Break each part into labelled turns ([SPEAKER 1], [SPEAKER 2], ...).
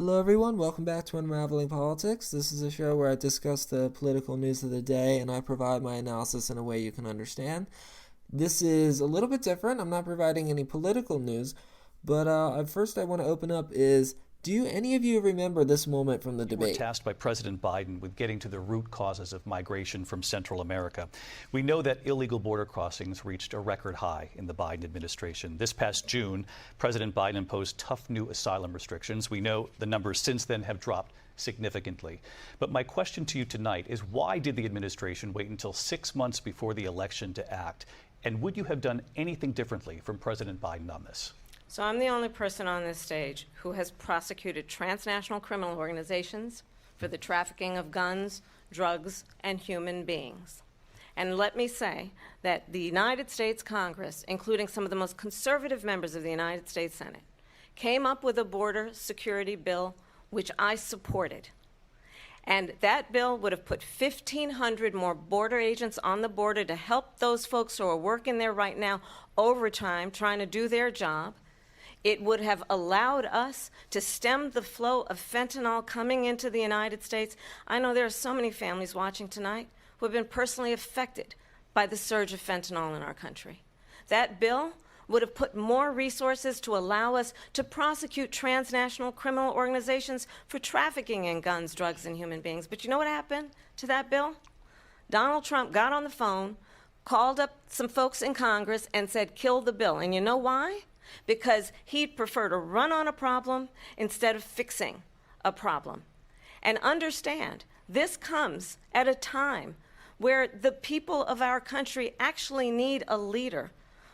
[SPEAKER 1] Hello, everyone. Welcome back to Unraveling Politics. This is a show where I discuss the political news of the day and I provide my analysis in a way you can understand. This is a little bit different. I'm not providing any political news, but first I want to open up is do any of you remember this moment from the
[SPEAKER 2] We're
[SPEAKER 1] debate?
[SPEAKER 2] tasked by President Biden with getting to the root causes of migration from Central America. We know that illegal border crossings reached a record high in the Biden administration. This past June, President Biden imposed tough new asylum restrictions. We know the numbers since then have dropped significantly. But my question to you tonight is why did the administration wait until 6 months before the election to act? And would you have done anything differently from President Biden on this?
[SPEAKER 3] So I'm the only person on this stage who has prosecuted transnational criminal organizations for the trafficking of guns, drugs, and human beings. And let me say that the United States Congress, including some of the most conservative members of the United States Senate, came up with a border security bill which I supported. And that bill would have put 1,500 more border agents on the border to help those folks who are working there right now overtime trying to do their job. It would have allowed us to stem the flow of fentanyl coming into the United States. I know there are so many families watching tonight who have been personally affected by the surge of fentanyl in our country. That bill would have put more resources to allow us to prosecute transnational criminal organizations for trafficking in guns, drugs, and human beings. But you know what happened to that bill? Donald Trump got on the phone, called up some folks in Congress, and said, kill the bill. And you know why? Because he'd prefer to run on a problem instead of fixing a problem. And understand, this comes at a time where the people of our country actually need a leader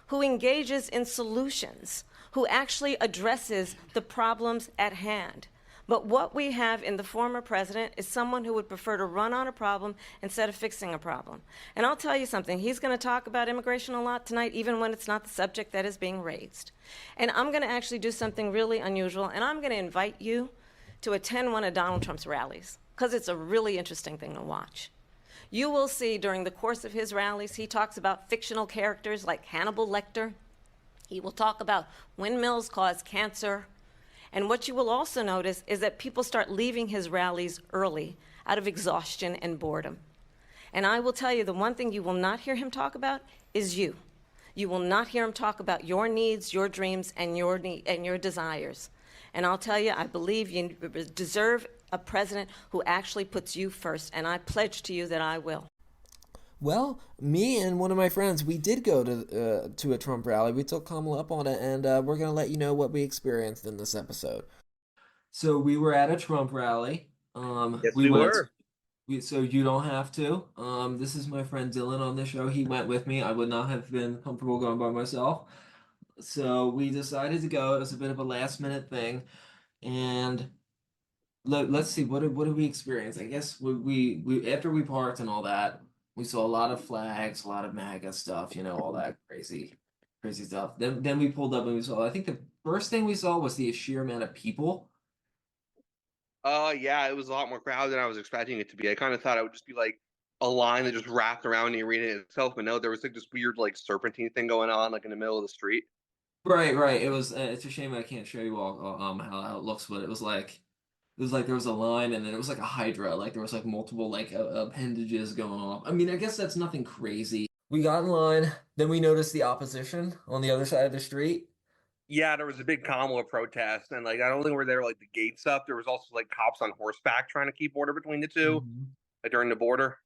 [SPEAKER 3] who engages in solutions, who actually addresses the problems at hand. But what we have in the former president is someone who would prefer to run on a problem instead of fixing a problem. And I'll tell you something, he's going to talk about immigration a lot tonight, even when it's not the subject that is being raised. And I'm going to actually do something really unusual, and I'm going to invite you to attend one of Donald Trump's rallies, because it's a really interesting thing to watch. You will see during the course of his rallies, he talks about fictional characters like Hannibal Lecter. He will talk about windmills cause cancer. And what you will also notice is that people start leaving his rallies early out of exhaustion and boredom. And I will tell you, the one thing you will not hear him talk about is you. You will not hear him talk about your needs, your dreams, and your desires. And I'll tell you, I believe you deserve a president who actually puts you first, and I pledge to you that I will.
[SPEAKER 1] Well, me and one of my friends, we did go to a Trump rally. We took Kamala up on it, and we're going to let you know what we experienced in this episode. So we were at a Trump rally.
[SPEAKER 4] Yes, we were.
[SPEAKER 1] So you don't have to. This is my friend Dylan on the show. He went with me. I would not have been comfortable going by myself. So we decided to go. It was a bit of a last minute thing. And let's see, what did we experience? I guess we after we parked and all that, we saw a lot of flags, a lot of MAGA stuff, all that crazy stuff. Then we pulled up and we saw, I think the first thing we saw was the sheer amount of people.
[SPEAKER 4] Yeah, it was a lot more crowded than I was expecting it to be. I kind of thought it would just be like a line that just wrapped around the arena itself, but no, there was like this weird like serpentine thing going on like in the middle of the street.
[SPEAKER 1] Right. It was. It's a shame I can't show you all how it looks, but it was like there was a line, and then it was like a hydra. Like there was like multiple like appendages going off. I mean, I guess that's nothing crazy. We got in line, then we noticed the opposition on the other side of the street.
[SPEAKER 4] Yeah, there was a big Kamala protest, and like I don't think we're there like the gates up. There was also like cops on horseback trying to keep order between the two, like during the border.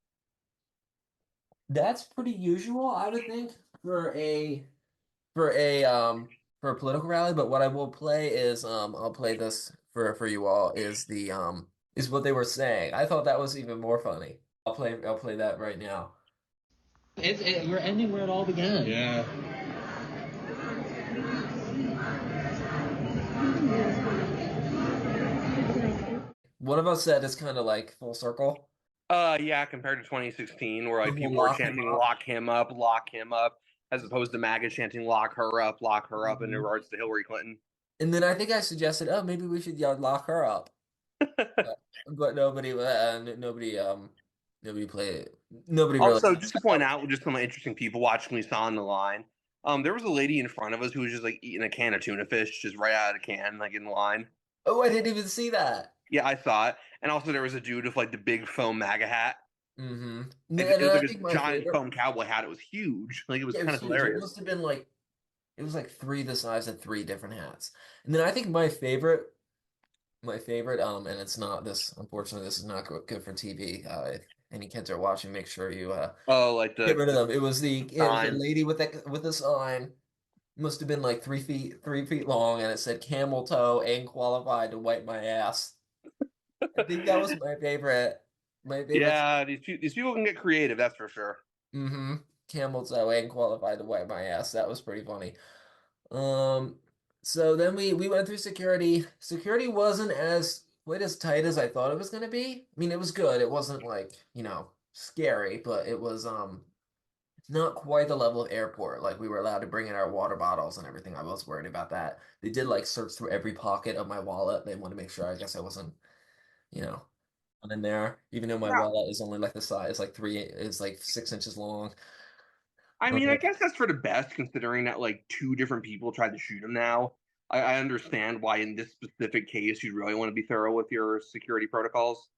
[SPEAKER 1] That's pretty usual, I would think, for a political rally. But what I will play is I'll play this for you all is what they were saying. I thought that was even more funny. I'll play that right now.
[SPEAKER 5] We're ending where it all began.
[SPEAKER 6] Yeah.
[SPEAKER 1] One of us said it's kind of like full circle.
[SPEAKER 4] Yeah, compared to 2016, where like people were
[SPEAKER 1] Lock him
[SPEAKER 4] chanting
[SPEAKER 1] up.
[SPEAKER 4] lock him up," as opposed to MAGA chanting lock her up," in regards to Hillary Clinton.
[SPEAKER 1] And then I think I suggested, oh, maybe we should lock her up. But nobody played it. Nobody really.
[SPEAKER 4] Also, just to point out, just some interesting people watching we saw on the line. There was a lady in front of us who was just like eating a can of tuna fish, just right out of the can, like in line.
[SPEAKER 1] Oh, I didn't even see that.
[SPEAKER 4] Yeah, I saw it. And also there was a dude with like the big foam MAGA hat.
[SPEAKER 1] Mm-hmm.
[SPEAKER 4] It was
[SPEAKER 1] I
[SPEAKER 4] like a
[SPEAKER 1] think my
[SPEAKER 4] giant
[SPEAKER 1] favorite.
[SPEAKER 4] foam cowboy hat. It was huge. Like it was
[SPEAKER 1] Yeah, it
[SPEAKER 4] kind
[SPEAKER 1] was
[SPEAKER 4] of
[SPEAKER 1] huge. It
[SPEAKER 4] hilarious.
[SPEAKER 1] must have been like it was like three the size of three different hats. And then I think my favorite, and it's not this. Unfortunately, this is not good for TV. If any kids are watching, make sure you
[SPEAKER 4] Oh, like
[SPEAKER 1] get rid of
[SPEAKER 4] the
[SPEAKER 1] them. It was a
[SPEAKER 4] sign.
[SPEAKER 1] lady with a sign. Must have been like 3 feet long, and it said "Camel toe ain't qualified to wipe my ass." I think that was my favorite. My favorite.
[SPEAKER 4] Yeah, these people can get creative, that's for sure.
[SPEAKER 1] Mm-hmm. Camel toe ain't qualified to wipe my ass. That was pretty funny. Um, so then we went through security. Security wasn't as quite as tight as I thought it was gonna be. I mean, it was good. It wasn't like, scary, but it was not quite the level of airport. Like we were allowed to bring in our water bottles and everything. I was worried about that. They did like search through every pocket of my wallet. They wanted to make sure I guess I wasn't, you know, in there, even though my
[SPEAKER 4] Yeah.
[SPEAKER 1] wallet is only like the size, like is like 6 inches long.
[SPEAKER 4] I mean, I
[SPEAKER 1] Uh,
[SPEAKER 4] guess that's for the best considering that like two different people tried to shoot him now. I understand why in this specific case you'd really want to be thorough with your security protocols.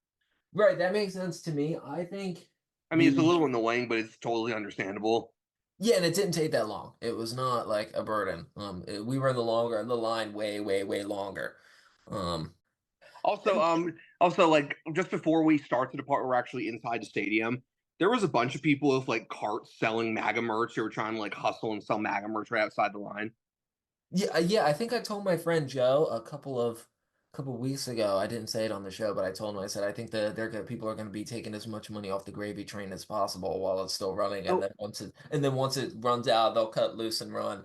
[SPEAKER 1] right, that makes sense to me. I think
[SPEAKER 4] I mean, it's a
[SPEAKER 1] the
[SPEAKER 4] little annoying, but it's totally understandable.
[SPEAKER 1] Yeah, and it didn't take that long. It was not like a burden. We were in the line way, way, way longer. Um,
[SPEAKER 4] Also,
[SPEAKER 1] and
[SPEAKER 4] like just before we start to the part where we're actually inside the stadium, there was a bunch of people with like carts selling MAGA merch. They were trying to like hustle and sell MAGA merch right outside the line.
[SPEAKER 1] yeah, I think I told my friend Joe a couple weeks ago. I didn't say it on the show, but I told him. I said I think people are going to be taking as much money off the gravy train as possible while it's still running, and
[SPEAKER 4] Oh,
[SPEAKER 1] then once it runs out, they'll cut loose and run.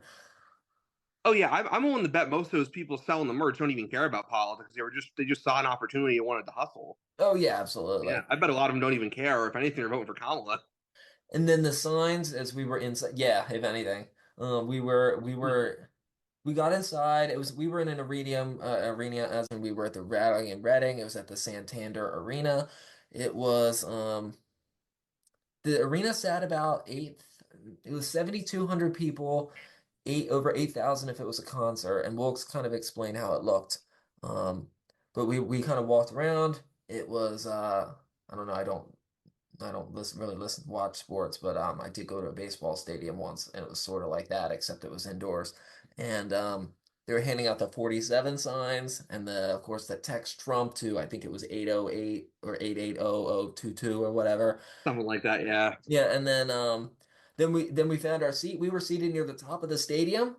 [SPEAKER 4] oh yeah, I'm willing to bet most of those people selling the merch don't even care about politics. They just saw an opportunity and wanted to hustle.
[SPEAKER 1] Oh yeah, absolutely.
[SPEAKER 4] Yeah, I bet a lot of them don't even care. Or if anything, they're voting for Kamala.
[SPEAKER 1] And then the signs as we were inside. Yeah, if anything, we got inside. We were in an arena as when we were at the rally in Reading. It was at the Santander Arena. It was the arena sat about eight. It was 7,200 people, over 8,000 if it was a concert, and we'll kind of explain how it looked. But we kind of walked around. It was I don't know. I don't watch sports, but I did go to a baseball stadium once, and it was sort of like that, except it was indoors. And they were handing out the 47 signs, and of course the text Trump to I think it was 808 or 8800022 or whatever.
[SPEAKER 4] Something like that. Yeah.
[SPEAKER 1] Yeah, and then we found our seat. We were seated near the top of the stadium.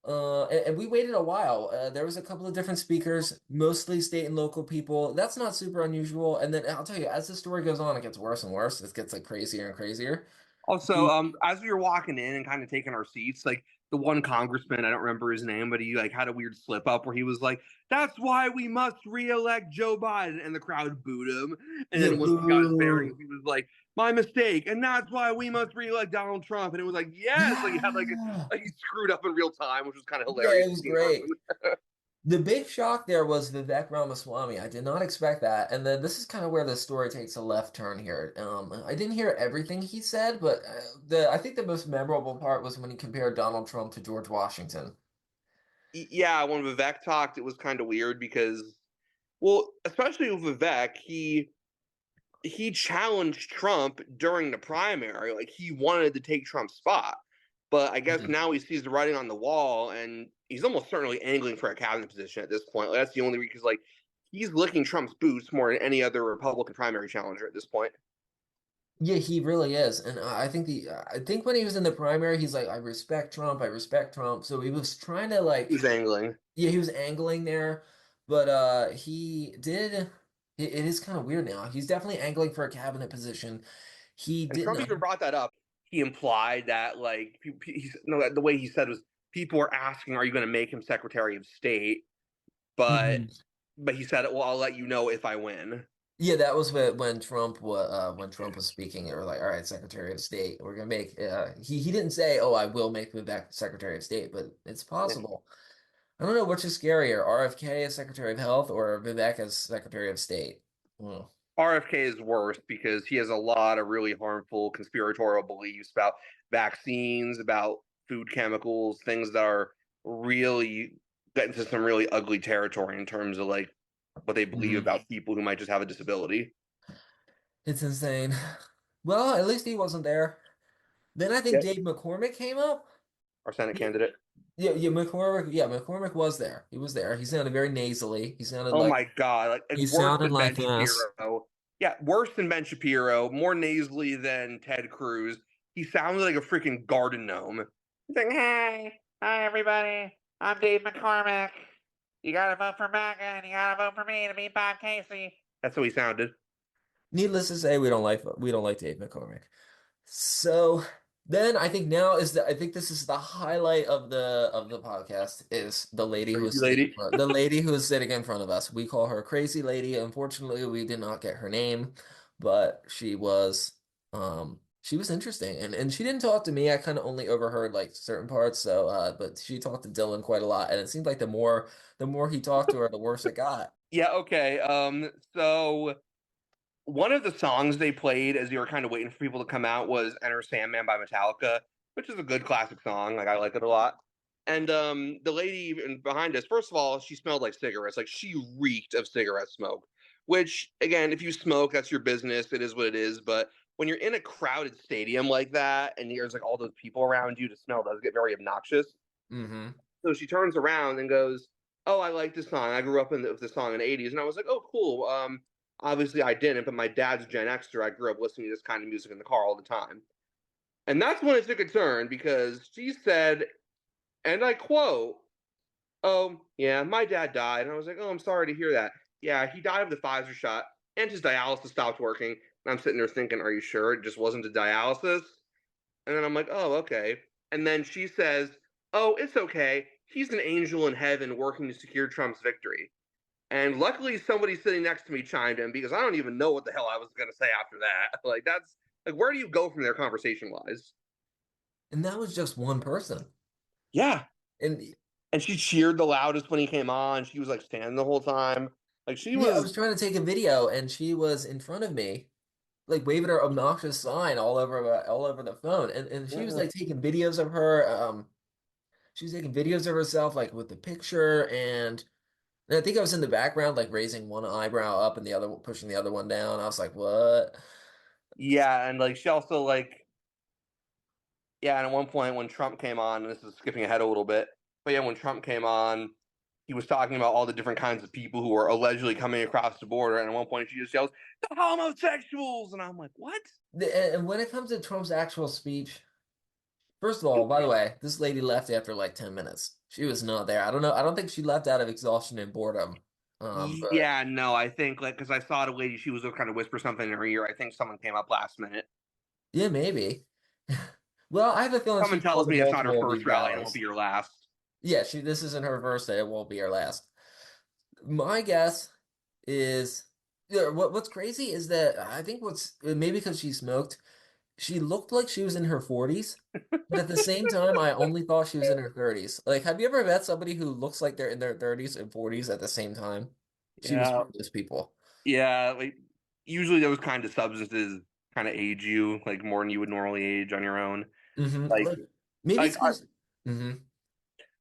[SPEAKER 1] And we waited a while. There was a couple of different speakers, mostly state and local people. That's not super unusual. And then I'll tell you, as the story goes on, it gets worse and worse. It gets like crazier and crazier.
[SPEAKER 4] Also, as we were walking in and kind of taking our seats, like the one congressman, I don't remember his name, but he like had a weird slip up where he was like, "That's why we must reelect Joe Biden," and the crowd booed him. And
[SPEAKER 1] Yeah,
[SPEAKER 4] then once he got his bearings,
[SPEAKER 1] boo.
[SPEAKER 4] he was like, "My mistake," and that's why we must reelect Donald Trump. And it was like, yes, like he had
[SPEAKER 1] Yeah.
[SPEAKER 4] like he screwed up in real time, which was kind of
[SPEAKER 1] Yeah,
[SPEAKER 4] hilarious
[SPEAKER 1] it
[SPEAKER 4] to
[SPEAKER 1] was
[SPEAKER 4] see in person.
[SPEAKER 1] great. The big shock there was Vivek Ramaswamy. I did not expect that. And then this is kind of where the story takes a left turn here. I didn't hear everything he said, but I think the most memorable part was when he compared Donald Trump to George Washington.
[SPEAKER 4] Yeah, when Vivek talked, it was kind of weird because, well, especially with Vivek, he challenged Trump during the primary. Like he wanted to take Trump's spot. But I guess
[SPEAKER 1] Mhm.
[SPEAKER 4] now he sees the writing on the wall and he's almost certainly angling for a cabinet position at this point. Like, that's the only reason because like he's licking Trump's boots more than any other Republican primary challenger at this point.
[SPEAKER 1] Yeah, he really is. And I think when he was in the primary, he's like, I respect Trump, I respect Trump. So he was trying to
[SPEAKER 4] He's angling.
[SPEAKER 1] yeah, he was angling there, but it is kind of weird now. He's definitely angling for a cabinet position. He
[SPEAKER 4] And
[SPEAKER 1] didn't
[SPEAKER 4] Trump even brought that up. He implied that like no, the way he said was people were asking, "Are you going to make him Secretary of State?" But
[SPEAKER 1] Mhm.
[SPEAKER 4] he said, "Well, I'll let you know if I win."
[SPEAKER 1] Yeah, that was when Trump was speaking. They were like, "All right, Secretary of State, we're gonna make." He didn't say, "Oh, I will make him back Secretary of State," but it's
[SPEAKER 4] Yeah.
[SPEAKER 1] possible. I don't know which is scarier, RFK as Secretary of Health or Vivek as Secretary of State. Hmm.
[SPEAKER 4] RFK is worse because he has a lot of really harmful conspiratorial beliefs about vaccines, about food chemicals, things that are really get into some really ugly territory in terms of like what they believe
[SPEAKER 1] Mhm.
[SPEAKER 4] about people who might just have a disability.
[SPEAKER 1] It's insane. Well, at least he wasn't there. Then I think
[SPEAKER 4] Yeah,
[SPEAKER 1] Dave McCormick came up.
[SPEAKER 4] our Senate
[SPEAKER 1] Yeah,
[SPEAKER 4] candidate.
[SPEAKER 1] yeah, McCormick. Yeah, McCormick was there. He was there. He sounded very nasally.
[SPEAKER 4] Oh my God, like
[SPEAKER 1] He
[SPEAKER 4] worse
[SPEAKER 1] sounded
[SPEAKER 4] than Ben
[SPEAKER 1] like us.
[SPEAKER 4] Shapiro. Yeah, worse than Ben Shapiro, more nasally than Ted Cruz. He sounded like a freaking garden gnome. He's like, hey, hi everybody, I'm Dave McCormick. You gotta vote for MAGA and you gotta vote for me to beat Bob Casey. That's how he sounded.
[SPEAKER 1] Needless to say, we don't like Dave McCormick. So then I think now is I think this is the highlight of the podcast is the lady who is
[SPEAKER 4] Crazy
[SPEAKER 1] sitting
[SPEAKER 4] lady.
[SPEAKER 1] the lady who is sitting in front of us. We call her Crazy Lady. Unfortunately, we did not get her name, but she was interesting and she didn't talk to me. I kind of only overheard like certain parts. So but she talked to Dylan quite a lot, and it seemed like the more he talked to her, the worse it got.
[SPEAKER 4] Yeah, okay. So one of the songs they played as you were kind of waiting for people to come out was Enter Sandman by Metallica, which is a good classic song. Like I like it a lot. And the lady behind us, first of all, she smelled like cigarettes. Like she reeked of cigarette smoke. Which again, if you smoke, that's your business. It is what it is. But when you're in a crowded stadium like that and there's like all those people around you, the smell does get very obnoxious.
[SPEAKER 1] Mm-hmm.
[SPEAKER 4] So she turns around and goes, "Oh, I like this song. I grew up with this song in the '80s." And I was like, "Oh, cool." Obviously I didn't, but my dad's Gen Xer. I grew up listening to this kind of music in the car all the time. And that's when it took a turn because she said, and I quote, "Oh, yeah, my dad died." And I was like, "Oh, I'm sorry to hear that." Yeah, he died of the Pfizer shot and his dialysis stopped working. And I'm sitting there thinking, "Are you sure it just wasn't the dialysis?" And then I'm like, "Oh, okay." And then she says, "Oh, it's okay. He's an angel in heaven working to secure Trump's victory." And luckily, somebody sitting next to me chimed in because I don't even know what the hell I was going to say after that. Like, that's like, where do you go from there conversation wise?
[SPEAKER 1] And that was just one person.
[SPEAKER 4] Yeah.
[SPEAKER 1] And
[SPEAKER 4] And she cheered the loudest when he came on. She was like standing the whole time. Like, she
[SPEAKER 1] yeah, I
[SPEAKER 4] was,
[SPEAKER 1] was trying to take a video, and she was in front of me, like waving her obnoxious sign all over the phone, and she was
[SPEAKER 4] yeah.
[SPEAKER 1] like taking videos of her. She was taking videos of herself, like with the picture, and I think I was in the background, like raising one eyebrow up and the other pushing the other one down. I was like, "What?"
[SPEAKER 4] Yeah. And like, she also, like, yeah. And at one point when Trump came on, and this is skipping ahead a little bit, but yeah, when Trump came on, he was talking about all the different kinds of people who were allegedly coming across the border. And at one point, she just yells, "The homosexuals!" And I'm like, "What?"
[SPEAKER 1] And when it comes to Trump's actual speech, first of all, by the way, this lady left after like 10 minutes. She was not there. I don't know. I don't think she left out of exhaustion and bordom. But
[SPEAKER 4] Yeah, no, I think like because I saw the lady, she was kind of whisper something in her ear. I think someone came up last minute.
[SPEAKER 1] yeah, maybe. Well, I have a feeling
[SPEAKER 4] Someone
[SPEAKER 1] she's called
[SPEAKER 4] tells
[SPEAKER 1] to
[SPEAKER 4] me it's not her
[SPEAKER 1] multiple of
[SPEAKER 4] first
[SPEAKER 1] these
[SPEAKER 4] rally and it won't be
[SPEAKER 1] rallies.
[SPEAKER 4] your last.
[SPEAKER 1] Yeah, this isn't her first day. It won't be her last. My guess is yeah, what's crazy is that I think what's maybe because she smoked, she looked like she was in her 40s, but at the same time, I only thought she was in her 30s. Like, have you ever met somebody who looks like they're in their 30s and 40s at the same time? She was
[SPEAKER 4] Yeah,
[SPEAKER 1] one of those people.
[SPEAKER 4] yeah. Like usually those kind of substances kind of age you like more than you would normally age on your own. Like,
[SPEAKER 1] Like maybe it's
[SPEAKER 4] like, I,
[SPEAKER 1] because. hmm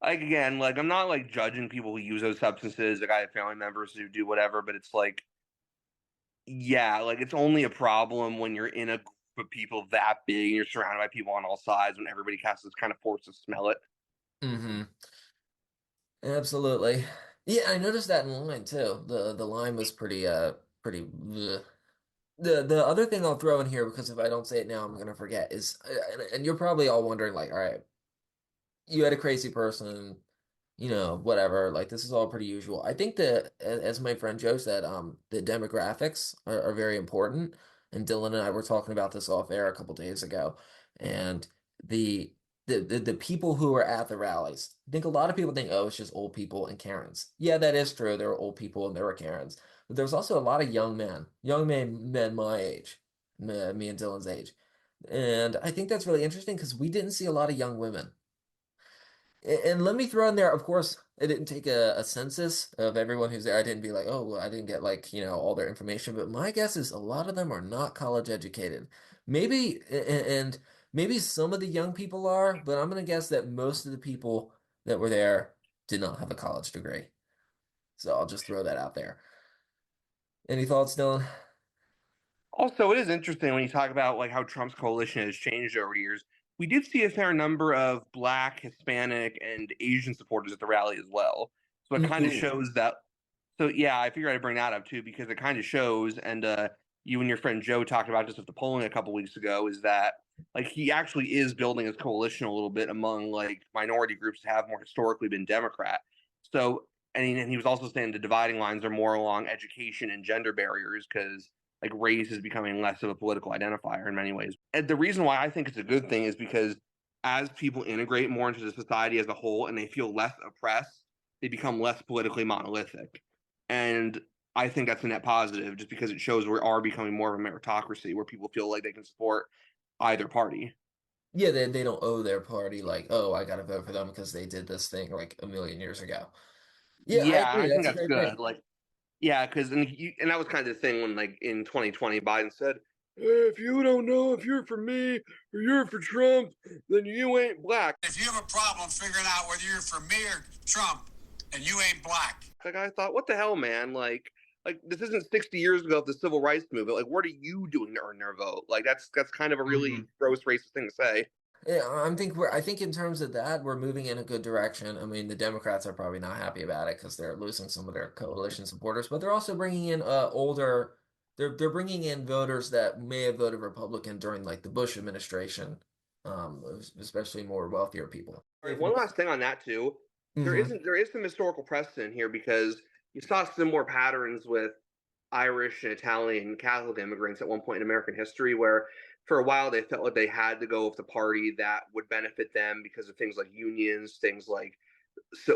[SPEAKER 4] like again, like I'm not like judging people who use those substances. Like I have family members who do whatever, but it's like, yeah, like it's only a problem when you're in a group of people that big and you're surrounded by people on all sides when everybody has this kind of force to smell it.
[SPEAKER 1] hmm Absolutely. Yeah, I noticed that in line too. The line was pretty. Bleh. The other thing I'll throw in here because if I don't say it now, I'm gonna forget is and you're probably all wondering like, all right, you had a crazy person, whatever. Like this is all pretty usual. I think that as my friend Joe said, the demographics are very important. And Dylan and I were talking about this off air a couple days ago, and the the people who are at the rallies. I think a lot of people think, oh, it's just old people and Karens. Yeah, that is true. There were old people and there were Karens, but there's also a lot of young men my age, me and Dylan's age, and I think that's really interesting because we didn't see a lot of young women. And let me throw in there, of course, I didn't take a census of everyone who's there. I didn't be like, oh, well, I didn't get like, all their information. But my guess is a lot of them are not college educated. Maybe, and maybe some of the young people are, but I'm gonna guess that most of the people that were there did not have a college degree. So I'll just throw that out there. Any thoughts, Dylan?
[SPEAKER 4] Also, it is interesting when you talk about like how Trump's coalition has changed over the years. We did see a fair number of Black, Hispanic, and Asian supporters at the rally as well. So it kind of shows that. So yeah, I figured I'd bring that up too because it kind of shows, and you and your friend Joe talked about this with the polling a couple weeks ago, is that like he actually is building his coalition a little bit among like minority groups that have more historically been Democrat. So and he was also saying the dividing lines are more along education and gender barriers because like race is becoming less of a political identifier in many ways. And the reason why I think it's a good thing is because as people integrate more into the society as a whole and they feel less oppressed, they become less politically monolithic. And I think that's a net positive just because it shows we are becoming more of a meritocracy where people feel like they can support either party.
[SPEAKER 1] Yeah, they don't owe their party like, oh, I gotta vote for them because they did this thing like a million years ago. Yeah, I
[SPEAKER 4] Yeah,
[SPEAKER 1] agree.
[SPEAKER 4] I think
[SPEAKER 1] That's a
[SPEAKER 4] that's
[SPEAKER 1] great
[SPEAKER 4] good.
[SPEAKER 1] thing.
[SPEAKER 4] Like, yeah, because and that was kind of the thing when like in 2020 Biden said, if you don't know if you're for me or you're for Trump, then you ain't black.
[SPEAKER 6] If you have a problem figuring out whether you're for me or Trump, and you ain't black.
[SPEAKER 4] Like I thought, what the hell, man? Like this isn't 60 years ago of the civil rights movement. Like, what are you doing to earn their vote? Like that's kind of a really gross racist thing to say.
[SPEAKER 1] Yeah, I think in terms of that, we're moving in a good direction. I mean, the Democrats are probably not happy about it because they're losing some of their coalition supporters, but they're also bringing in older. They're bringing in voters that may have voted Republican during like the Bush administration, especially more wealthier people.
[SPEAKER 4] All right, one last thing on that too. There is some historical precedent here because you saw similar patterns with Irish and Italian Catholic immigrants at one point in American history where for a while they felt like they had to go with the party that would benefit them because of things like unions, things like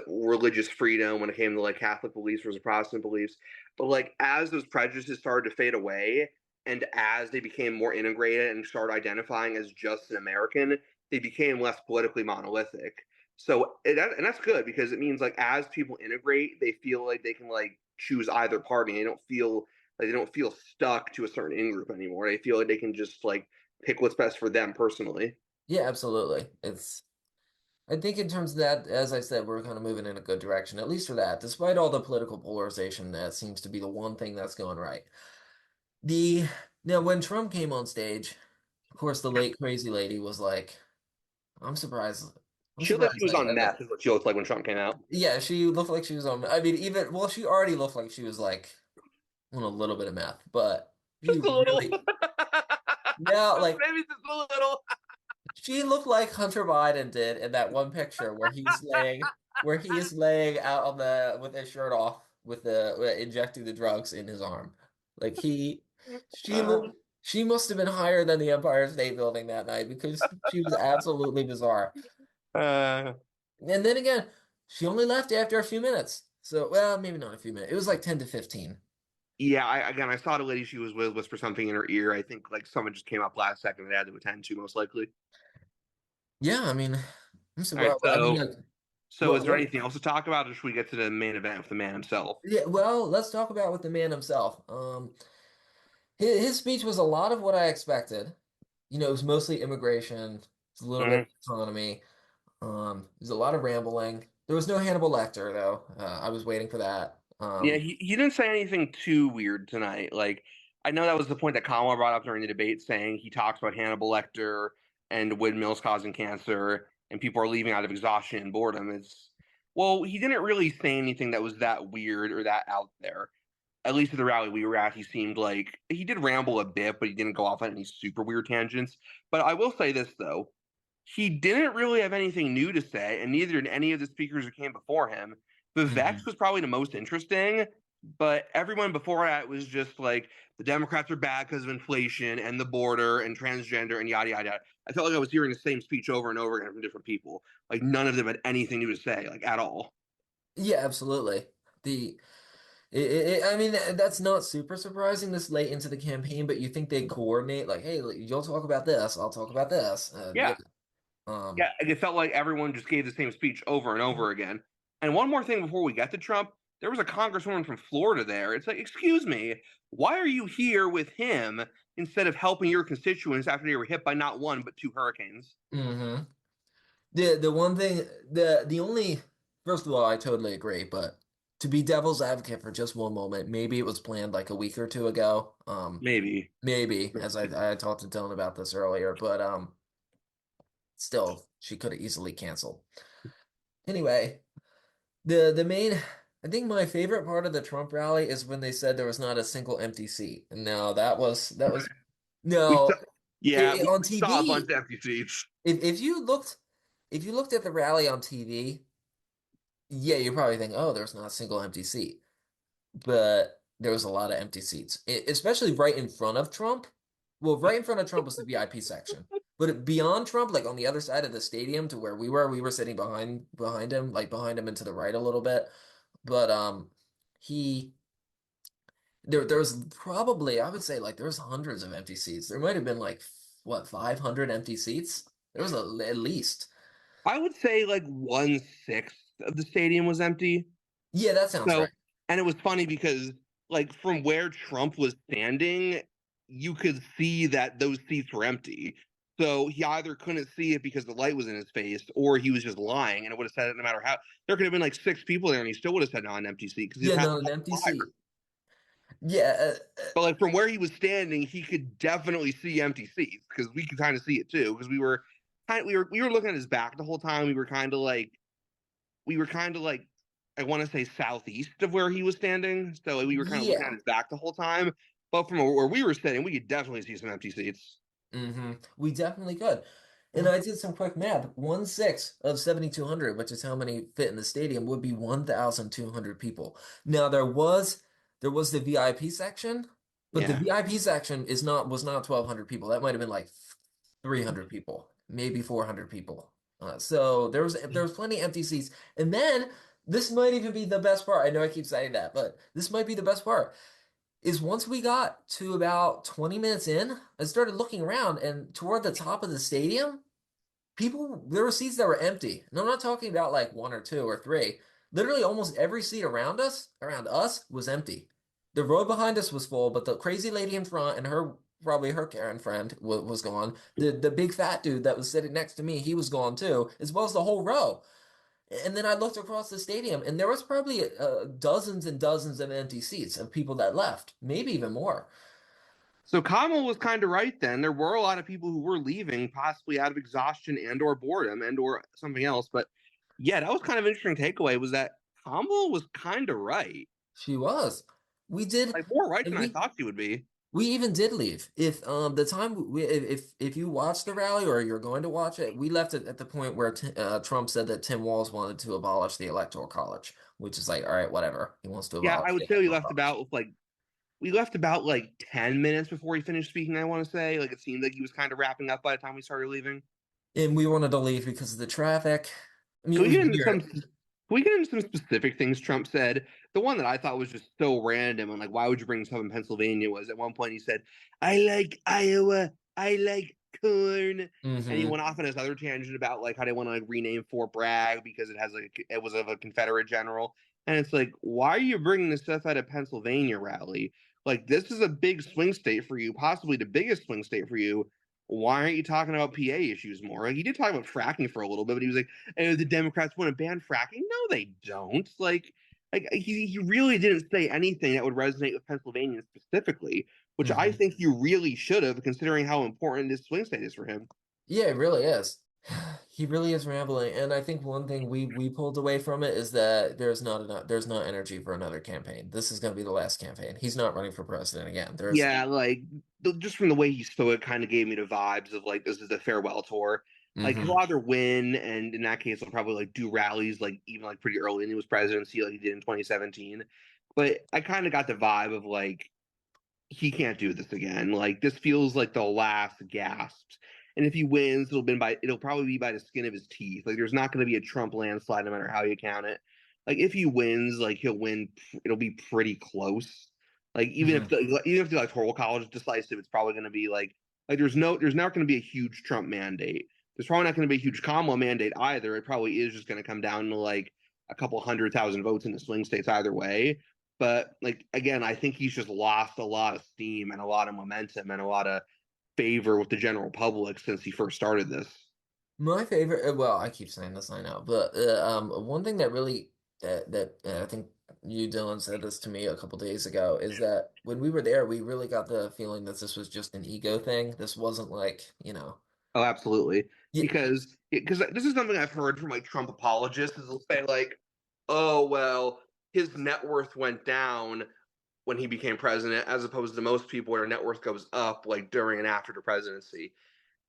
[SPEAKER 4] religious freedom when it came to like Catholic beliefs versus Protestant beliefs. But like as those prejudices started to fade away and as they became more integrated and started identifying as just an American, they became less politically monolithic. So and that's good because it means like as people integrate, they feel like they can like choose either party. They don't feel stuck to a certain in group anymore. They feel like they can just like pick what's best for them personally.
[SPEAKER 1] Yeah, absolutely. I think in terms of that, as I said, we're kind of moving in a good direction, at least for that, despite all the political polarization, that seems to be the one thing that's going right. Now when Trump came on stage, of course, the late crazy lady was like, I'm surprised.
[SPEAKER 4] She looked like she was on meth, is what she looked like when Trump came out.
[SPEAKER 1] Yeah, she looked like she was on. I mean, she already looked like she was like on a little bit of meth, but
[SPEAKER 4] just a little.
[SPEAKER 1] Really, yeah, like
[SPEAKER 4] maybe just a little.
[SPEAKER 1] She looked like Hunter Biden did in that one picture where he's laying out on with his shirt off with injecting the drugs in his arm. Like she must have been higher than the Empire State Building that night because she was absolutely bizarre. And then again, she only left after a few minutes. So, well, maybe not a few minutes. It was like 10 to 15.
[SPEAKER 4] Yeah, I saw the lady she was with whisper something in her ear. I think like someone just came up last second they had to attend to, most likely.
[SPEAKER 1] Yeah, I mean, I'm surprised.
[SPEAKER 4] Right, so is there anything else to talk about, or should we get to the main event with the man himself?
[SPEAKER 1] Yeah, well, let's talk about with the man himself. His speech was a lot of what I expected. You know, it was mostly immigration, it's a little bit of economy. There's a lot of rambling. There was no Hannibal Lecter though. I was waiting for that.
[SPEAKER 4] Yeah, he didn't say anything too weird tonight. Like I know that was the point that Kamala brought up during the debate, saying he talks about Hannibal Lecter and windmills causing cancer, and people are leaving out of exhaustion and boredom. Well, he didn't really say anything that was that weird or that out there. At least at the rally we were at, he seemed like he did ramble a bit, but he didn't go off on any super weird tangents. But I will say this though, he didn't really have anything new to say, and neither did any of the speakers who came before him. Vivek's was probably the most interesting, but everyone before that was just like the Democrats are bad because of inflation and the border and transgender and yada yada. I felt like I was hearing the same speech over and over again from different people. Like none of them had anything new to say, like at all.
[SPEAKER 1] Yeah, absolutely. I mean, that's not super surprising this late into the campaign, but you think they coordinate, like, hey, you'll talk about this, I'll talk about this.
[SPEAKER 4] Yeah, it felt like everyone just gave the same speech over and over again. And one more thing before we get to Trump, there was a congresswoman from Florida there. It's like, excuse me, why are you here with him instead of helping your constituents after they were hit by not one but two hurricanes?
[SPEAKER 1] The one thing, the only first of all, I totally agree, but to be devil's advocate for just one moment, maybe it was planned like a week or two ago.
[SPEAKER 4] Maybe.
[SPEAKER 1] Maybe, as I talked to Dylan about this earlier, but still, she could have easily canceled. Anyway, the main, I think my favorite part of the Trump rally is when they said there was not a single empty seat. No, that was
[SPEAKER 4] We saw,
[SPEAKER 1] no
[SPEAKER 4] yeah,
[SPEAKER 1] on
[SPEAKER 4] we saw a bunch
[SPEAKER 1] TV.
[SPEAKER 4] of empty seats.
[SPEAKER 1] If you looked at the rally on TV, yeah, you probably think, oh, there's not a single empty seat, but there was a lot of empty seats, especially right in front of Trump. Well, right in front of Trump was the VIP section, but beyond Trump, like on the other side of the stadium to where we were sitting behind him, like behind him and to the right a little bit. But he there was probably, I would say, like there was hundreds of empty seats. There might have been like what, 500 empty seats. There was at least.
[SPEAKER 4] I would say like 1/6 of the stadium was empty.
[SPEAKER 1] Yeah, that sounds
[SPEAKER 4] So,
[SPEAKER 1] right.
[SPEAKER 4] and it was funny because like from where Trump was standing, you could see that those seats were empty. So he either couldn't see it because the light was in his face, or he was just lying, and it would have said it no matter how. There could have been like 6 people there, and he still would have said not an empty seat because he
[SPEAKER 1] Yeah,
[SPEAKER 4] just had
[SPEAKER 1] not
[SPEAKER 4] a
[SPEAKER 1] an
[SPEAKER 4] couple
[SPEAKER 1] empty
[SPEAKER 4] flyers.
[SPEAKER 1] seat. Yeah,
[SPEAKER 4] But like from where he was standing, he could definitely see empty seats because we could kind of see it too. Because we were looking at his back the whole time. We were kind of like I want to say southeast of where he was standing, so like, we were kind of looking at
[SPEAKER 1] yeah.
[SPEAKER 4] his back the whole time. But from where we were sitting, we could definitely see some empty seats.
[SPEAKER 1] We definitely could. And I did some quick math. 1/6 of 7,200, which is how many fit in the stadium, would be 1,200 people. Now there was the VIP section, but the
[SPEAKER 4] Yeah,
[SPEAKER 1] VIP section was not 1,200 people. That might have been like 300 people, maybe 400 people. So there was plenty of empty seats. And then this might even be the best part. I know I keep saying that, but this might be the best part is once we got to about 20 minutes in, I started looking around and toward the top of the stadium, there were seats that were empty. And I'm not talking about like one or two or three. Literally almost every seat around us was empty. The row behind us was full, but the crazy lady in front and probably her Karen friend was gone. The big fat dude that was sitting next to me, he was gone too, as well as the whole row. And then I looked across the stadium, and there was probably dozens and dozens of empty seats of people that left, maybe even more.
[SPEAKER 4] so Kamala was kind of right then. There were a lot of people who were leaving, possibly out of exhaustion and or boredom and or something else. But yeah, that was kind of an interesting takeaway. Was that Kamala was kind of right,
[SPEAKER 1] She was. We did,
[SPEAKER 4] like more right
[SPEAKER 1] and
[SPEAKER 4] than I thought she would be.
[SPEAKER 1] we even did leave. If the time we if you watch the rally or you're going to watch it, we left it at the point where Trump said that Tim Walz wanted to abolish the Electoral College, which is like, all right, whatever. He wants to
[SPEAKER 4] Yeah,
[SPEAKER 1] abolish
[SPEAKER 4] I
[SPEAKER 1] the
[SPEAKER 4] would say
[SPEAKER 1] Electoral College.
[SPEAKER 4] we left about like 10 minutes before he finished speaking, I want to say. Like it seemed like he was kind of wrapping up by the time we started leaving.
[SPEAKER 1] And we wanted to leave because of the traffic. I mean,
[SPEAKER 4] Can
[SPEAKER 1] it
[SPEAKER 4] we
[SPEAKER 1] was
[SPEAKER 4] get into
[SPEAKER 1] weird.
[SPEAKER 4] some specific things Trump said? The one that I thought was just so random and like, why would you bring this up in Pennsylvania? Was at one point he said, "I like Iowa, I like corn," and he
[SPEAKER 1] Hmm.
[SPEAKER 4] went off on his other tangent about like how they want to like rename Fort Bragg because it was of a Confederate general. And it's like, why are you bringing this stuff out of Pennsylvania rally? Like, this is a big swing state for you, possibly the biggest swing state for you. Why aren't you talking about PA issues more? Like, he did talk about fracking for a little bit, but he was like, "Oh, the Democrats want to ban fracking." No, they don't. Like he really didn't say anything that would resonate with Pennsylvania specifically, which I
[SPEAKER 1] Hmm.
[SPEAKER 4] think you really should have, considering how important this swing state is for him.
[SPEAKER 1] Yeah, it really is. He really is rambling, and I think one thing we pulled away from it is that there's not energy for another campaign. This is going to be the last campaign. He's not running for president again. There's
[SPEAKER 4] Yeah, like just from the way he spoke, it kind of gave me the vibes of like this is a farewell tour. Like
[SPEAKER 1] hmm
[SPEAKER 4] he'll either win, and in that case, he'll probably like do rallies like even like pretty early in his presidency, like he did in 2017. But I kind of got the vibe of like he can't do this again. Like this feels like the last gasps. And if he wins, it'll probably be by the skin of his teeth. Like there's not going to be a Trump landslide no matter how you count it. Like if he wins, like he'll win. It'll be pretty close. Like
[SPEAKER 1] hmm
[SPEAKER 4] even if the electoral college is decisive, it's probably going to be like there's not going to be a huge Trump mandate. There's probably not going to be a huge Kamala mandate either. It probably is just going to come down to like a couple 100,000 votes in the swing states either way. But like again, I think he's just lost a lot of steam and a lot of momentum and a lot of favor with the general public since he first started this.
[SPEAKER 1] My favorite, well, I keep saying this, I know, but one thing that really I think you, Dylan, said this to me a couple days ago is that when we were there, we really got the feeling that this was just an ego thing. This wasn't like,
[SPEAKER 4] Oh, absolutely.
[SPEAKER 1] yeah,
[SPEAKER 4] Because this is something I've heard from like Trump apologists is they'll say like, oh well, his net worth went down when he became president, as opposed to most people where their net worth goes up like during and after the presidency.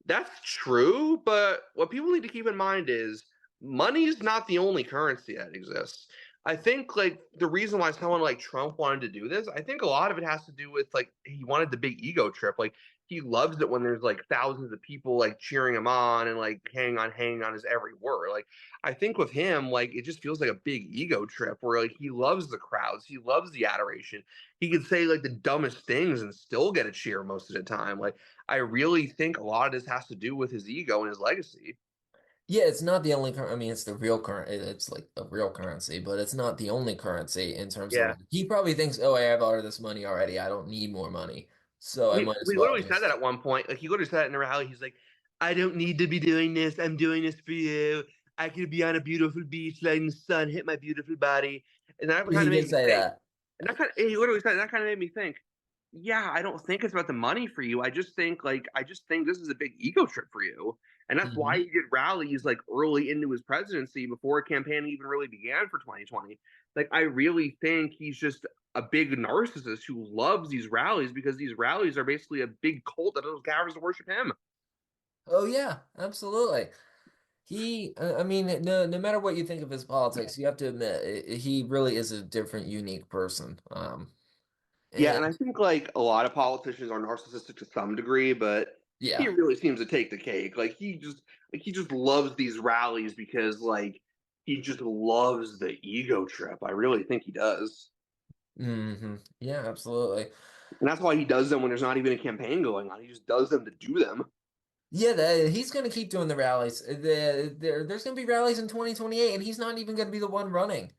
[SPEAKER 4] That's true, but what people need to keep in mind is money is not the only currency that exists. I think like the reason why someone like Trump wanted to do this, I think a lot of it has to do with like he wanted the big ego trip. Like he loves it when there's like thousands of people like cheering him on and like hanging on his every word. Like I think with him, like it just feels like a big ego trip where like he loves the crowds, he loves the adoration. He could say like the dumbest things and still get a cheer most of the time. Like I really think a lot of this has to do with his ego and his legacy.
[SPEAKER 1] yeah, it's not the only I mean, it's the real current. It's like the real currency, but it's not the only currency in terms of
[SPEAKER 4] Yeah.
[SPEAKER 1] like, he probably thinks, oh, I have all of this money already. I don't need more money, so I might as
[SPEAKER 4] We
[SPEAKER 1] well
[SPEAKER 4] literally said that
[SPEAKER 1] just.
[SPEAKER 4] at one point. Like he literally said it in a rally. He's like, I don't need to be doing this. I'm doing this for you. I could be on a beautiful beach letting the sun hit my beautiful body. And that kind
[SPEAKER 1] He
[SPEAKER 4] of made
[SPEAKER 1] did
[SPEAKER 4] me
[SPEAKER 1] say
[SPEAKER 4] think.
[SPEAKER 1] that.
[SPEAKER 4] And that kind of he literally said that kind of made me think. Yeah, I don't think it's about the money for you. I just think this is a big ego trip for you. And that's why
[SPEAKER 1] Hmm.
[SPEAKER 4] he did rallies like early into his presidency before a campaign even really began for 2020. Like I really think he's just a big narcissist who loves these rallies because these rallies are basically a big cult that those gathers to worship him.
[SPEAKER 1] Oh yeah, absolutely. I mean, no matter what you think of his politics, you have to admit he really is a different, unique person.
[SPEAKER 4] Yeah,
[SPEAKER 1] And
[SPEAKER 4] and I think like a lot of politicians are narcissistic to some degree, but he
[SPEAKER 1] yeah,
[SPEAKER 4] really seems to take the cake. Like he just loves these rallies because like he just loves the ego trip. I really think he does.
[SPEAKER 1] yeah, absolutely.
[SPEAKER 4] And that's why he does them when there's not even a campaign going on. He just does them to do them.
[SPEAKER 1] Yeah, he's going to keep doing the rallies. There's going to be rallies in 2028, and he's not even going to be the one running.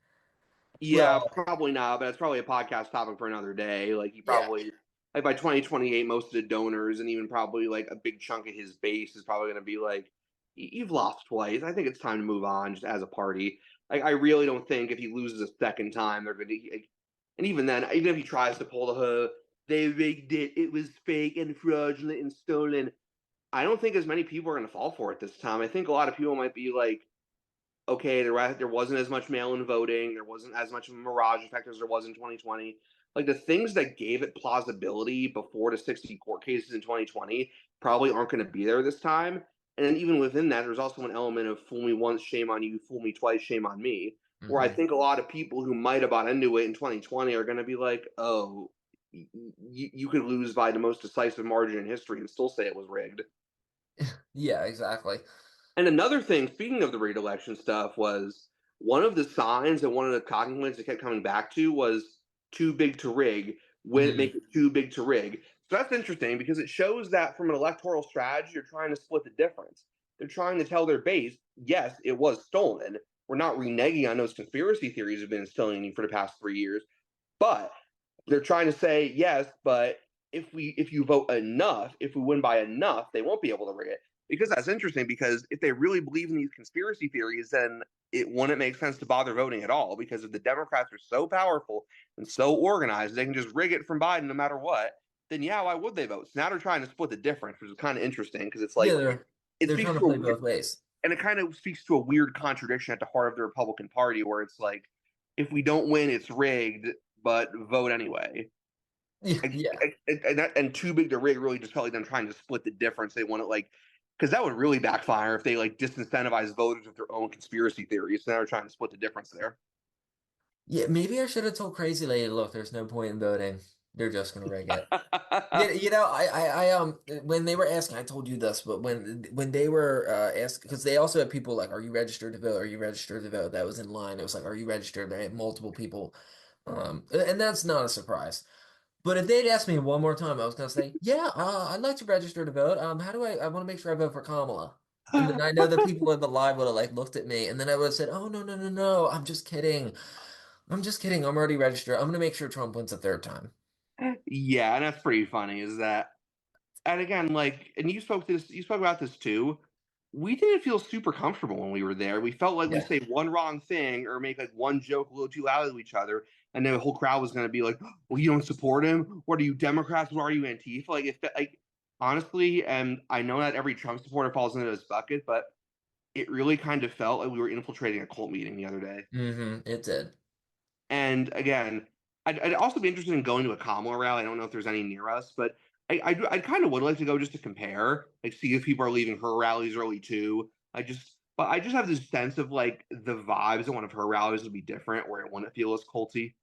[SPEAKER 4] Yeah,
[SPEAKER 1] Well,
[SPEAKER 4] probably not, but it's probably a podcast topic for another day. Like he
[SPEAKER 1] yeah,
[SPEAKER 4] probably like by 2028, most of the donors and even probably like a big chunk of his base is probably going to be like, You've lost twice. I think it's time to move on, just as a party." Like I really don't think if he loses a second time, they're going to. Like, and even then, even if he tries to pull the hood, they rigged it. It was fake and fraudulent and stolen. I don't think as many people are going to fall for it this time. I think a lot of people might be like, okay, there wasn't as much mail-in voting, there wasn't as much of a mirage effect as there was in 2020. Like the things that gave it plausibility before the 60 court cases in 2020 probably aren't going to be there this time. And then even within that, there's also an element of fool me once, shame on you, fool me twice, shame on me. Where I
[SPEAKER 1] hmm
[SPEAKER 4] think a lot of people who might have bought into it in 2020 are going to be like, oh, you could lose by the most decisive margin in history and still say it was rigged.
[SPEAKER 1] yeah, exactly.
[SPEAKER 4] And another thing, speaking of the rigged election stuff, was one of the signs and one of the talking points that kept coming back to was too big to rig, when it
[SPEAKER 1] Mm,
[SPEAKER 4] make it too big to rig. So that's interesting because it shows that from an electoral strategy, you're trying to split the difference. They're trying to tell their base, yes, it was stolen. We're not reneging on those conspiracy theories we've been instilling for the past 3 years, but they're trying to say yes, but if you vote enough, if we win by enough, they won't be able to rig it. Because that's interesting. Because if they really believe in these conspiracy theories, then it wouldn't make sense to bother voting at all. Because if the Democrats are so powerful and so organized, they can just rig it from Biden no matter what. Then yeah, why would they vote? So now they're trying to split the difference, which is kind of interesting because it's
[SPEAKER 1] yeah,
[SPEAKER 4] like it
[SPEAKER 1] they're
[SPEAKER 4] speaks
[SPEAKER 1] trying to
[SPEAKER 4] to a
[SPEAKER 1] play
[SPEAKER 4] weird,
[SPEAKER 1] both ways.
[SPEAKER 4] and it kind of speaks to a weird contradiction at the heart of the Republican Party, where it's like, if we don't win, it's rigged, but vote anyway.
[SPEAKER 1] Yeah, yeah,
[SPEAKER 4] And too big to rig really just felt like them trying to split the difference. They want to like, because that would really backfire if they like disincentivize voters with their own conspiracy theories. So now they're trying to split the difference there.
[SPEAKER 1] yeah. Maybe I should have told Crazy Lady, look, there's no point in voting. They're just going to rig it. Yeah, when they were asking, I told you this, but when they were asked, because they also had people like, "Are you registered to vote? Are you registered to vote?" That was in line. It was like, "Are you registered?" They had multiple people, and that's not a surprise. But if they'd asked me one more time, I was gonna say, "Yeah, I'd like to register to vote. How do I? I want to make sure I vote for Kamala." And then I know the people in the live would have like looked at me, and then I would have said, "Oh no, no, no, no! I'm just kidding. I'm just kidding. I'm already registered. I'm gonna make sure Trump wins a third time."
[SPEAKER 4] Yeah, and that's pretty funny. Is that, and again, like, and you spoke about this too. we didn't feel super comfortable when we were there. We felt like we
[SPEAKER 1] Yeah.
[SPEAKER 4] say one wrong thing or make like one joke a little too loud to each other, and then the whole crowd was going to be like, "Well, you don't support him? What are you, Democrats? What are you, Antifa?" Like, if like honestly, and I know that every Trump supporter falls into this bucket, but it really kind of felt like we were infiltrating a cult meeting the other day.
[SPEAKER 1] It did.
[SPEAKER 4] And again, I'd also be interested in going to a Kamala rally. I don't know if there's any near us, but I kind of would like to go just to compare, like see if people are leaving her rallies early too. But I just have this sense of like the vibes at one of her rallies would be different, where it wouldn't feel as culty.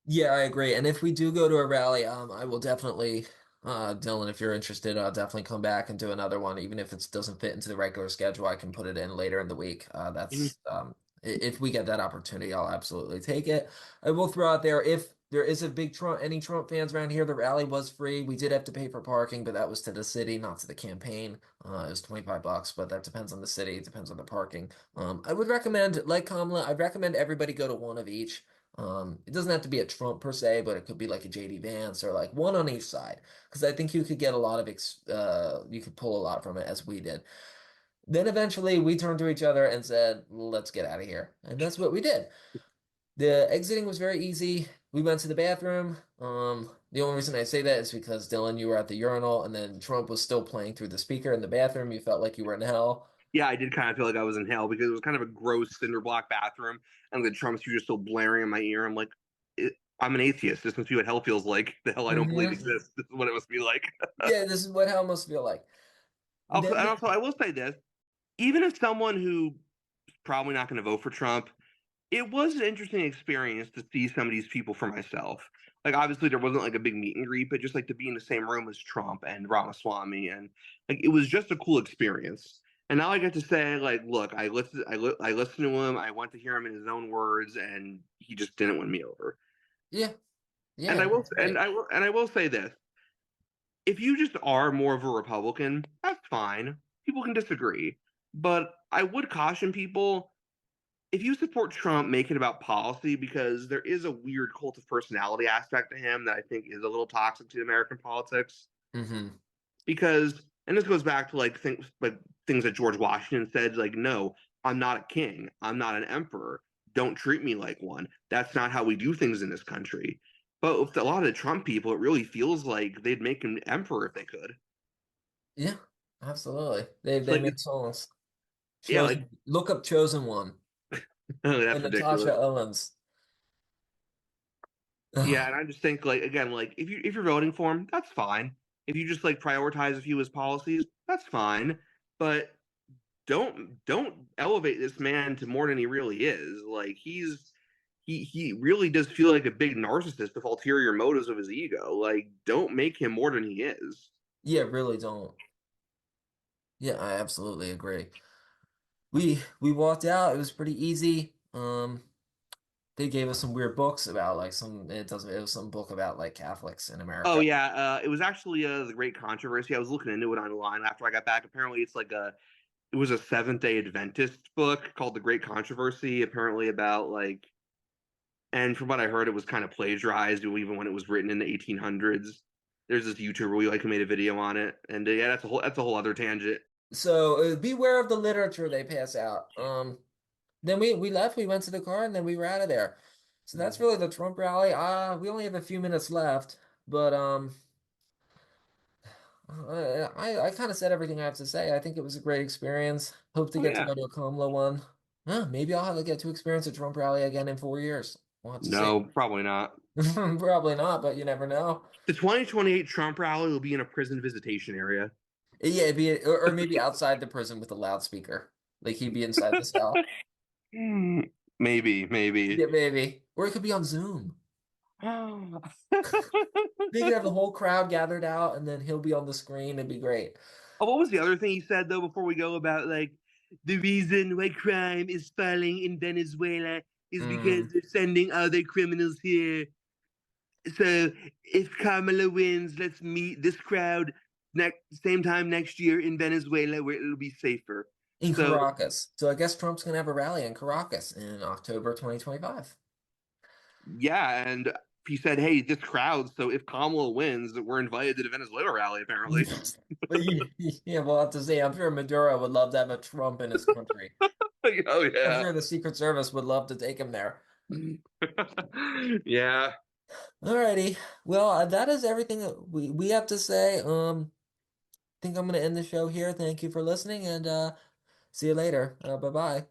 [SPEAKER 1] Yeah, I agree. And if we do go to a rally, I will definitely, Dylan, if you're interested, I'll definitely come back and do another one, even if it doesn't fit into the regular schedule. I can put it in later in the week.
[SPEAKER 4] Mhm.
[SPEAKER 1] If we get that opportunity, I'll absolutely take it. I will throw out there if there is a big any Trump fans around here, the rally was free. We did have to pay for parking, but that was to the city, not to the campaign. It was $25, but that depends on the city. It depends on the parking. I would recommend, like Kamala, I'd recommend everybody go to one of each. It doesn't have to be a Trump per se, but it could be like a JD Vance or like one on each side, because I think you could get a lot of you could pull a lot from it as we did. Then eventually we turned to each other and said, "Let's get out of here," and that's what we did. The exiting was very easy. We went to the bathroom. The only reason I say that is because Dylan, you were at the urinal, and then Trump was still playing through the speaker in the bathroom. You felt like you were in hell.
[SPEAKER 4] Yeah, I did kind of feel like I was in hell because it was kind of a gross cinder block bathroom, and the Trumps were just still blaring in my ear. I'm like, I'm an atheist. This must be what hell feels like. The hell I don't believe exists. This is what it must be like.
[SPEAKER 1] Yeah, this is what hell must feel like.
[SPEAKER 4] Also,
[SPEAKER 1] Then
[SPEAKER 4] and also, I will say this: even if someone who is probably not going to vote for Trump, it was an interesting experience to see some of these people for myself. Like, obviously, there wasn't like a big meet and greet, but just like to be in the same room as Trump and Ramaswamy, and like it was just a cool experience. And now I get to say, like, look, I listened to him. I went to hear him in his own words, and he just didn't win me over.
[SPEAKER 1] yeah,
[SPEAKER 4] And
[SPEAKER 1] yeah,
[SPEAKER 4] I will,
[SPEAKER 1] that's great.
[SPEAKER 4] and I will say this: if you just are more of a Republican, that's fine. People can disagree, but I would caution people if you support Trump, make it about policy because there is a weird cult of personality aspect to him that I think is a little toxic to American politics.
[SPEAKER 1] Mm-hmm.
[SPEAKER 4] Because, and this goes back to like things that George Washington said, like, no, I'm not a king, I'm not an emperor. Don't treat me like one. That's not how we do things in this country. But with a lot of the Trump people, it really feels like they'd make him emperor if they could.
[SPEAKER 1] Yeah, absolutely. They
[SPEAKER 4] Like,
[SPEAKER 1] make songs.
[SPEAKER 4] yeah, like
[SPEAKER 1] Chosen, look up Chosen One
[SPEAKER 4] that's
[SPEAKER 1] and Natasha
[SPEAKER 4] ridiculous.
[SPEAKER 1] Owens.
[SPEAKER 4] Yeah, and I just think like again, like if you're voting for him, that's fine. If you just like prioritize a few of his policies, that's fine. But don't elevate this man to more than he really is. Like he really does feel like a big narcissist with ulterior motives of his ego. Like don't make him more than he is.
[SPEAKER 1] Yeah, really don't. Yeah, I absolutely agree. We walked out. It was pretty easy. They gave us some weird books about like it was some book about like Catholics in
[SPEAKER 4] Oh
[SPEAKER 1] America.
[SPEAKER 4] yeah, it was actually the Great Controversy. I was looking into it online after I got back. Apparently, it was a Seventh Day Adventist book called The Great Controversy. Apparently about like, and from what I heard, it was kind of plagiarized even when it was written in the 1800s. There's this YouTuber who made a video on it, and yeah, that's a whole other tangent.
[SPEAKER 1] So beware of the literature they pass out. Then we left. We went to the car and then we were out of there. So that's really the Trump rally. We only have a few minutes left, but I kind of said everything I have to say. I think it was a great experience. Hope to
[SPEAKER 4] Oh
[SPEAKER 1] get to
[SPEAKER 4] yeah,
[SPEAKER 1] go to a Kamala one. Maybe I'll have to get to experience a Trump rally again in 4 years. We'll have to see.
[SPEAKER 4] no, probably not.
[SPEAKER 1] Probably not, but you never know.
[SPEAKER 4] The 2028 Trump rally will be in a prison visitation area.
[SPEAKER 1] Yeah, or maybe outside the prison with a loudspeaker. Like he'd be inside the cell.
[SPEAKER 4] Hmm, maybe, maybe.
[SPEAKER 1] Yeah, maybe. Or it could be on Zoom.
[SPEAKER 4] Oh,
[SPEAKER 1] They could have the whole crowd gathered out and then he'll be on the screen. It'd be great.
[SPEAKER 4] what was the other thing he said though before we go about like the reason why crime is falling in Venezuela is because
[SPEAKER 1] Mm.
[SPEAKER 4] they're sending other criminals here. So if Kamala wins, let's meet this crowd next same time next year in Venezuela where it'll be safer.
[SPEAKER 1] In
[SPEAKER 4] So
[SPEAKER 1] Caracas. So I guess Trump's gonna have a rally in Caracas in October 2025.
[SPEAKER 4] yeah, and he said, "Hey, this crowd. So if Kamala wins, we're invited to the Venezuela rally." Apparently.
[SPEAKER 1] But yeah, we'll have to see. I'm sure Maduro would love to have a Trump in his country.
[SPEAKER 4] Oh
[SPEAKER 1] I'm
[SPEAKER 4] yeah.
[SPEAKER 1] sure the Secret Service would love to take him there.
[SPEAKER 4] Yeah.
[SPEAKER 1] Alrighty. Well, that is everything that we have to say. Think I'm gonna end the show here. Thank you for listening, and see you later. Bye bye.